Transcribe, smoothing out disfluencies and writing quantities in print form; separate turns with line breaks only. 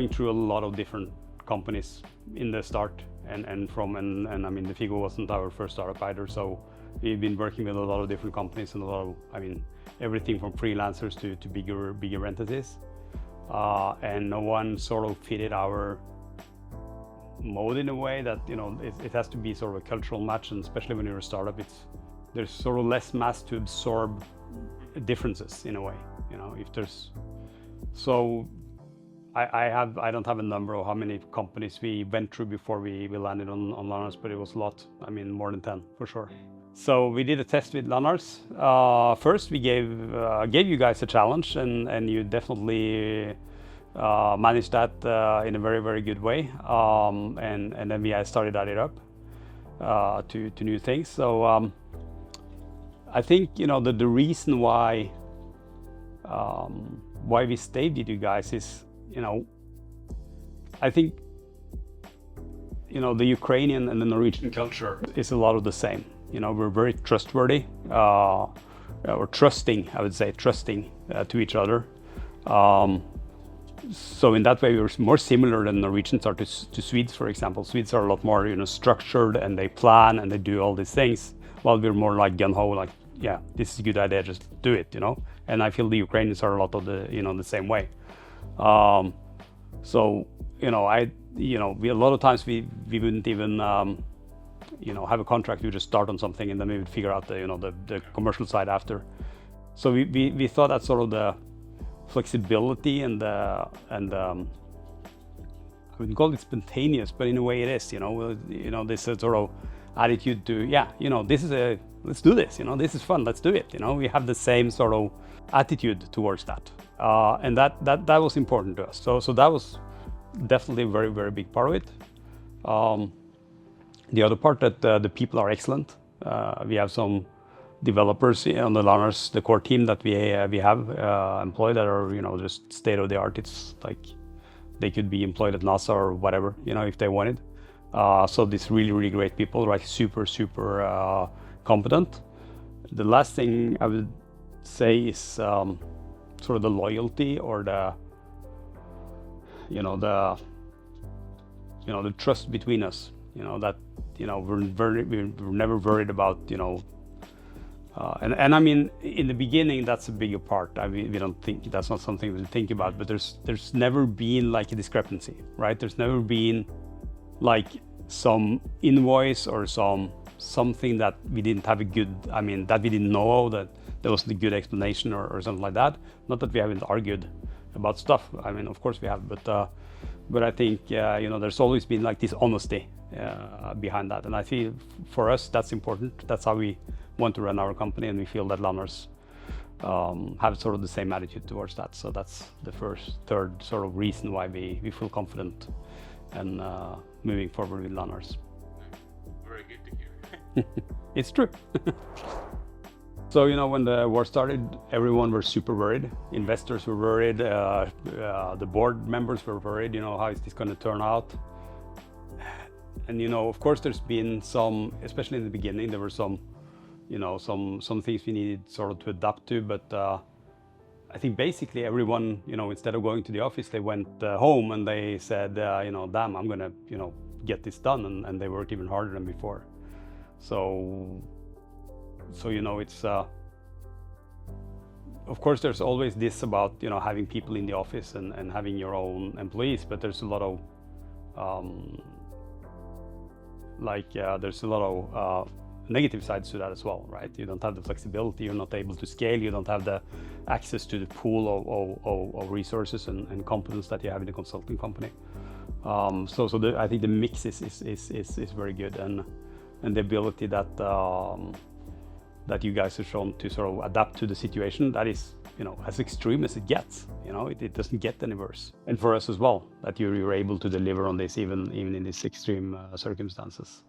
going through a lot of different companies in the start, and I mean, Defigo wasn't our first startup either, so we've been working with a lot of different companies and a lot of, I mean, everything from freelancers to bigger entities, and no one sort of fitted our mode in a way that, you know, it has to be sort of a cultural match, and especially when you're a startup, there's sort of less mass to absorb differences in a way, you know. If there's, so I don't have a number of how many companies we went through before we landed on LANARS, but it was a lot. I mean, more than 10 for sure. So we did a test with LANARS. First, we gave you guys a challenge, and you definitely managed that in a very good way. And then we started adding up to new things. So I think, you know, the reason why we stayed with you guys is, you know, I think, you know, the Ukrainian and the Norwegian culture is a lot of the same. You know, we're very trustworthy, or trusting, I would say, trusting to each other. So in that way, we're more similar than Norwegians are to Swedes, for example. Swedes are a lot more, you know, structured, and they plan and they do all these things, while we're more like gung-ho, like, yeah, this is a good idea, just do it, you know. And I feel the Ukrainians are a lot of the, you know, the same way. So, you know, we a lot of times we wouldn't even, you know, have a contract. We just start on something, and then we would figure out the, you know, the commercial side after. So we thought that sort of the flexibility and I wouldn't call it spontaneous, but in a way it is, you know, this sort of attitude to, yeah, you know, let's do this, you know, this is fun, let's do it, you know. We have the same sort of attitude towards that, and that was important to us. So that was definitely a very big part of it. The other part, that the people are excellent. We have some developers on the LANARS, the core team that we have employed, that are, you know, just state of the art. It's like they could be employed at NASA or whatever, you know, if they wanted. So these really great people, right? Super competent. The last thing I would say is sort of the loyalty, or the trust between us. You know, that, you know, we're never worried about, you know, and I mean, in the beginning, that's a bigger part. I mean, we don't think that's not something we think about, but there's never been like a discrepancy, right? There's never been like some invoice or something that we didn't have a good, I mean, that we didn't know, that there wasn't a good explanation or something like that. Not that we haven't argued about stuff. I mean, of course we have, but I think, you know, there's always been like this honesty behind that, and I feel for us that's important. That's how we want to run our company, and we feel that LANARS have sort of the same attitude towards that. So that's the third sort of reason why we feel confident and moving forward with LANARS.
Very good to hear.
It's true. So, you know, when the war started, everyone was super worried. Investors were worried. The board members were worried. You know, how is this going to turn out? And, you know, of course, there's been some, especially in the beginning, there were some, you know, some things we needed sort of to adapt to. But I think basically everyone, you know, instead of going to the office, they went home and they said, you know, damn, I'm going to, you know, get this done. And they worked even harder than before. So you know, it's, of course, there's always this about, you know, having people in the office and having your own employees, but there's a lot of, there's a lot of negative sides to that as well, right? You don't have the flexibility, you're not able to scale, you don't have the access to the pool of resources and competence that you have in a consulting company. I think the mix is very good, and the ability that you guys have shown to sort of adapt to the situation, that is, you know, as extreme as it gets. You know, it doesn't get any worse. And for us as well, that you're able to deliver on this even in these extreme circumstances.